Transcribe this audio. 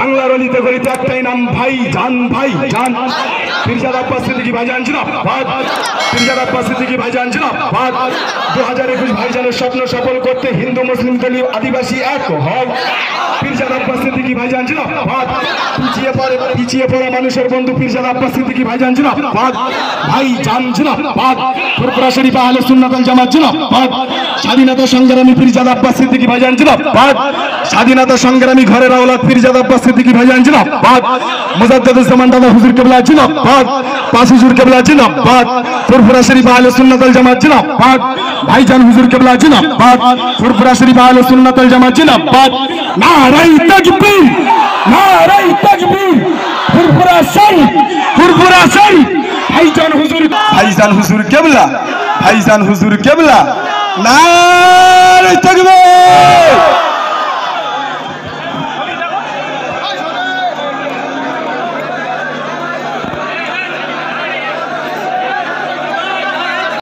বাংলার অলিতে গলিতে একটাই নাম ভাই জান পীরজাদা আব্বাস সিদ্দিকী ভাইজান জিন্দাবাদ, পীরজাদা আব্বাস সিদ্দিকী ভাইজান জিন্দাবাদ। 2021 ভাইজানের স্বপ্ন সফল করতে হিন্দু মুসলিম দলীয় আদিবাসী এক হও। পীরজাদা আব্বাস সিদ্দিকী ভাইজান জিন্দাবাদ। পিছিয়ে পড়া মানুষের বন্ধু পীরজাদা আব্বাস সিদ্দিকী ভাইজান জিন্দাবাদ, ভাইজান জিন্দাবাদ। ফুরফুরা শরীফ আহলে সুন্নাত ওয়াল জামাত জিন্দাবাদ। স্বাধীনতা সংগ্রামী পীরজাদা আব্বাস সিদ্দিকী ভাইজান জিন্দাবাদ। স্বাধীনতা সংগ্রামী ঘরের আওলাদ পীরজাদা আব্বাস সিদ্দিকী ভাইজান জিন্দাবাদ। মুজাদ্দিদুজ্জামান দাদা হুজুর কিবলা জিন্দাবাদ, পাঁচ হুজুর কিবলা জিন্দাবাদ। ফুরফুরা শরীফ আহলে সুন্নাত ওয়াল জামাত জিন্দাবাদ, ভাইজান হুজুর কিবলা জিন্দাবাদ। ফুরফুরা শরীফ আহলে সুন্নাত ওয়াল জামাত জিন্দাবাদ। নারায়ে তাকবীর, নারায়ে তাকবীর। ফুরফুরা শরীফ ভাইজান হুজুর কিবলা, ভাইজান হুজুর কিবলা। নারায়ে তাকবীর।